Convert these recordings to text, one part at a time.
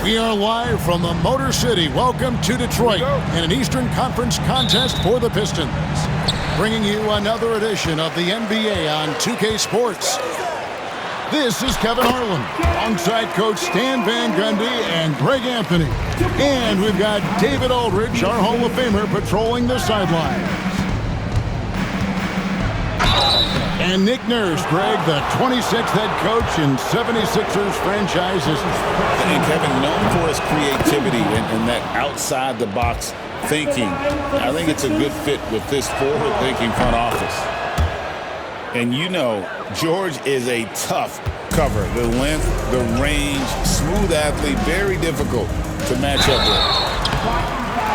We are live from the Motor City. Welcome to Detroit in an Eastern Conference contest for the Pistons. Bringing you another edition of the NBA on 2K Sports. This is Kevin Harlan, alongside Coach Stan Van Gundy and Greg Anthony. And we've got David Aldridge, our Hall of Famer, patrolling the sidelines. And Nick Nurse, Greg, the 26th head coach in 76ers franchise history. And Kevin, known for his creativity and that outside-the-box thinking. I think it's a good fit with this forward-thinking front office. And you know, George is a tough cover. The length, the range, smooth athlete, very difficult to match up with.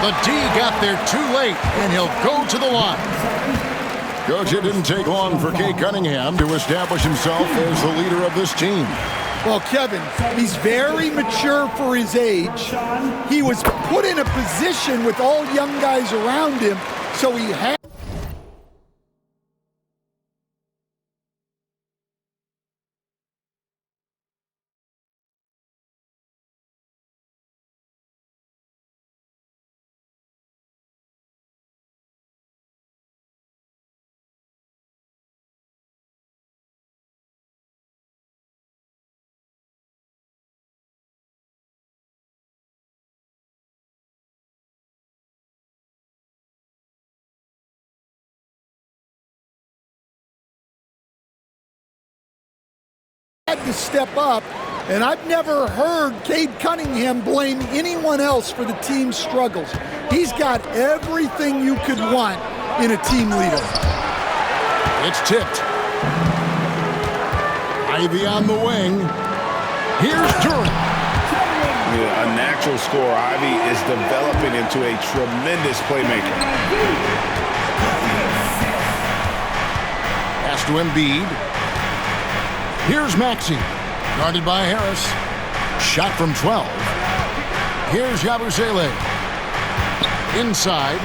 The D got there too late, and he'll go to the line. Coach, it didn't take long for Cade Cunningham to establish himself as the leader of this team. Well, Kevin, he's very mature for his age. He was put in a position with all young guys around him, so he had to step up, and I've never heard Cade Cunningham blame anyone else for the team's struggles. He's got everything you could want in a team leader. It's tipped. Ivy on the wing. Here's Durant. Yeah, a natural scorer. Ivy is developing into a tremendous playmaker. Pass to Embiid. Here's Maxey, guarded by Harris. Shot from 12. Here's Yabusele. Inside.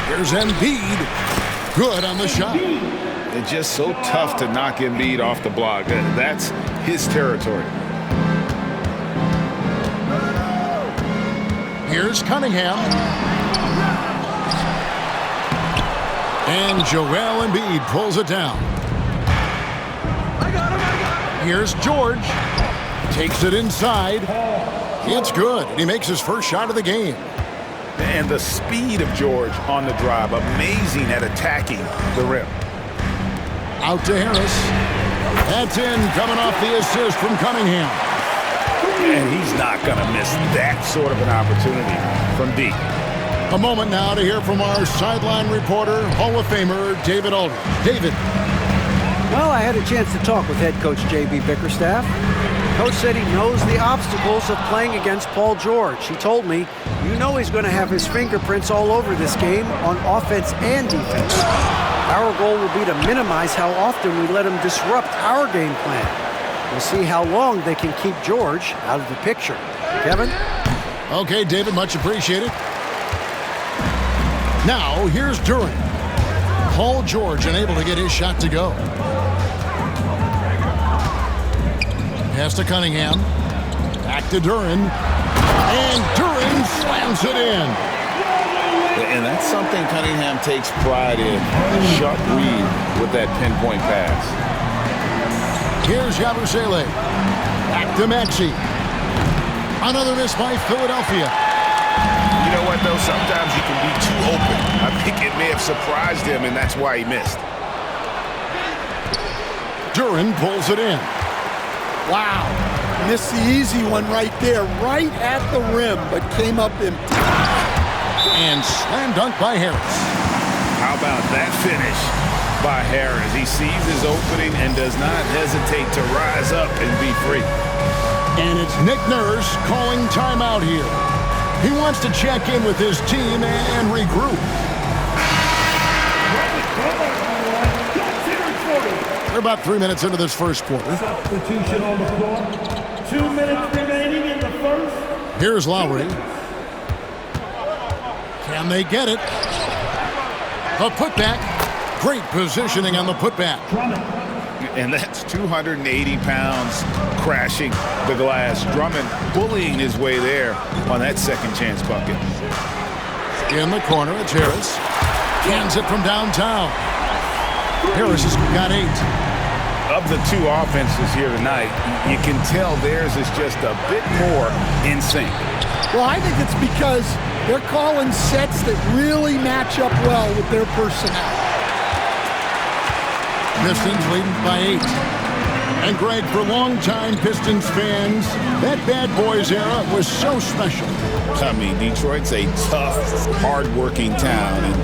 Here's Embiid. Good on the shot. It's just so tough to knock Embiid off the block. That's his territory. Here's Cunningham. And Joel Embiid pulls it down. Here's George. Takes it inside. It's good. He makes his first shot of the game. And the speed of George on the drive. Amazing at attacking the rim. Out to Harris. That's in, coming off the assist from Cunningham. And he's not going to miss that sort of an opportunity from deep. A moment now to hear from our sideline reporter, Hall of Famer, David Aldridge. David. Well, I had a chance to talk with head coach J.B. Bickerstaff. Coach said he knows the obstacles of playing against Paul George. He told me, you know he's going to have his fingerprints all over this game on offense and defense. Our goal will be to minimize how often we let him disrupt our game plan. We'll see how long they can keep George out of the picture. Kevin? Okay, David, much appreciated. Now, here's Durant. Paul George unable to get his shot to go. Pass to Cunningham. Back to Duren. And Duren slams it in. And that's something Cunningham takes pride in. A sharp read with that pinpoint pass. Here's Yabusele. Back to Maxey. Another miss by Philadelphia. You know what, though? Sometimes you can be too open. I think it may have surprised him, and that's why he missed. Duren pulls it in. Wow. Missed the easy one right there, right at the rim, but came up empty. And slam dunk by Harris. How about that finish by Harris? He sees his opening and does not hesitate to rise up and be free. And it's Nick Nurse calling timeout here. He wants to check in with his team and regroup. We're about 3 minutes into this first quarter. Substitution on the floor. 2 minutes remaining in the first. Here's Lowry. Can they get it? A putback. Great positioning on the putback. And that's 280 pounds crashing the glass. Drummond bullying his way there on that second chance bucket. In the corner, it's Harris. Cans it from downtown. Harris has got 8. Of the two offenses here tonight, you can tell theirs is just a bit more in sync. Well, I think it's because they're calling sets that really match up well with their personnel. Pistons leading by 8. And Greg, for longtime Pistons fans, that Bad Boys era was so special. I mean, Detroit's a tough, hard-working town, and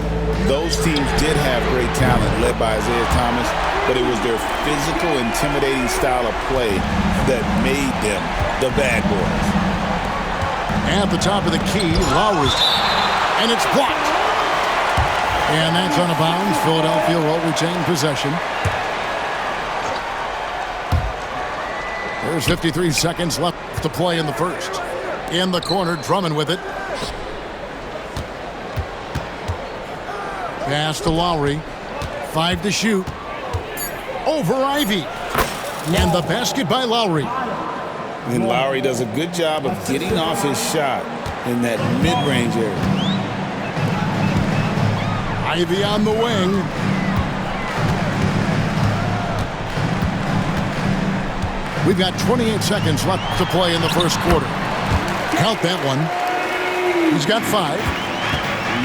those teams did have great talent led by Isaiah Thomas, but it was their physical, intimidating style of play that made them the Bad Boys. At the top of the key, Lowry. And it's blocked. And that's on a bounds. Philadelphia will retain possession. There's 53 seconds left to play in the first. In the corner, Drummond with it. Pass to Lowry. 5 to shoot. Over Ivy. And the basket by Lowry. And Lowry does a good job of getting off his shot in that mid-range area. Ivy on the wing. We've got 28 seconds left to play in the first quarter. Count that one. He's got 5.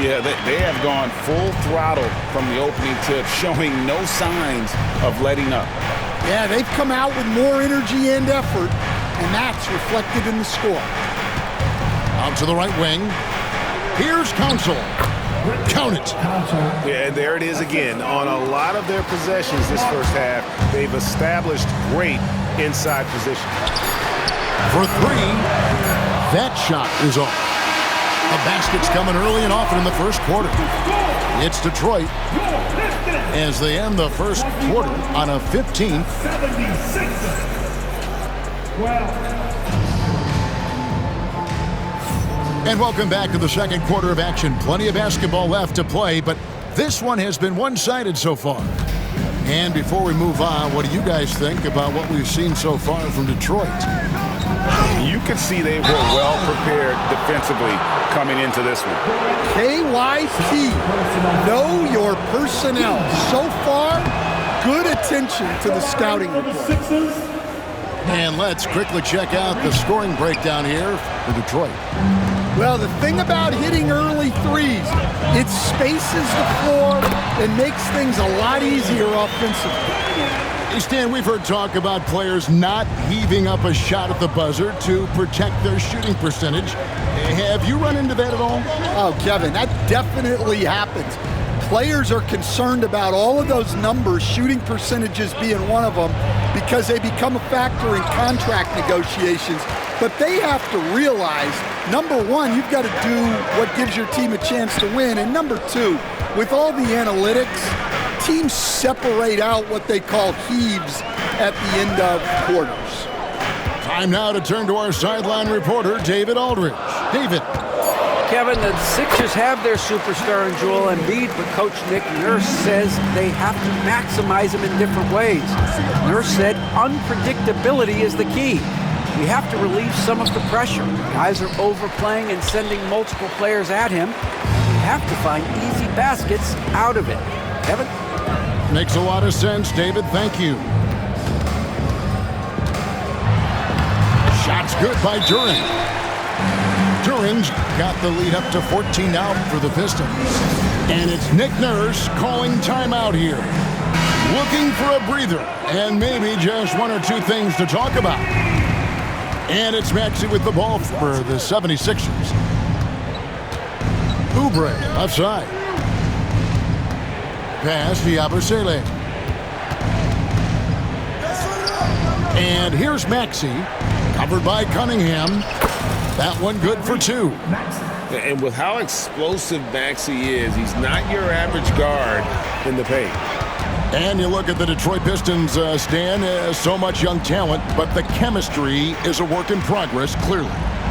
Yeah, they have gone full throttle from the opening tip, showing no signs of letting up. Yeah, they've come out with more energy and effort, and that's reflected in the score. Out to the right wing. Here's Council. Count it. Yeah, there it is again. On a lot of their possessions this first half, they've established great inside position. For 3, that shot is off. The basket's coming early and often in the first quarter. It's Detroit as they end the first quarter on a 15. 76. And welcome back to the second quarter of action. Plenty of basketball left to play, but this one has been one-sided so far. And before we move on, what do you guys think about what we've seen so far from Detroit? You can see they were well prepared defensively coming into this one. KYT, know your personnel. So far, good attention to the scouting report. And let's quickly check out the scoring breakdown here for Detroit. Well, the thing about hitting early threes, it spaces the floor and makes things a lot easier offensively. Hey, Stan, we've heard talk about players not heaving up a shot at the buzzer to protect their shooting percentage. Have you run into that at all? Oh, Kevin, that definitely happens. Players are concerned about all of those numbers, shooting percentages being one of them, because they become a factor in contract negotiations. But they have to realize, number one, you've got to do what gives your team a chance to win. And number two, with all the analytics, teams separate out what they call heaves at the end of quarters. Time now to turn to our sideline reporter, David Aldridge. David. Kevin, the Sixers have their superstar in Joel Embiid, but Coach Nick Nurse says they have to maximize him in different ways. Nurse said unpredictability is the key. We have to relieve some of the pressure. Guys are overplaying and sending multiple players at him. We have to find easy baskets out of it. Kevin? Makes a lot of sense, David. Thank you. Shot's good by Duren. Duren's got the lead up to 14 now for the Pistons. And it's Nick Nurse calling timeout here. Looking for a breather and maybe just one or two things to talk about. And it's Maxey with the ball for the 76ers. Oubre offside. Pass to Yabusele. And here's Maxey, covered by Cunningham. That one good for 2. And with how explosive Maxey is, he's not your average guard in the paint. And you look at the Detroit Pistons, Stan, so much young talent, but the chemistry is a work in progress, clearly.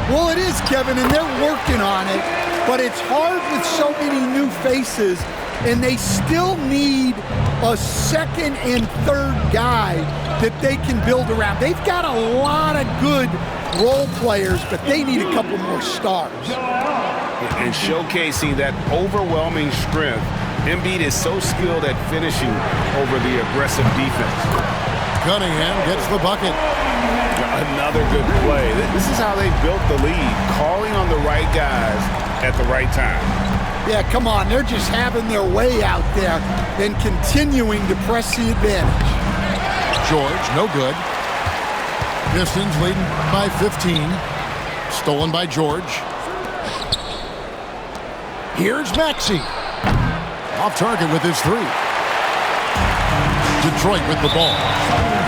Well, it is, Kevin, and they're working on it, but it's hard with so many new faces, and they still need a second and third guy that they can build around. They've got a lot of good role players, but they need a couple more stars. And showcasing that overwhelming strength, Embiid is so skilled at finishing over the aggressive defense. Cunningham gets the bucket. Another good play. This is how they built the lead, calling on the right guys at the right time. Yeah, come on. They're just having their way out there and continuing to press the advantage. George, no good. Pistons leading by 15. Stolen by George. Here's Maxey. Off target with his three. Detroit with the ball.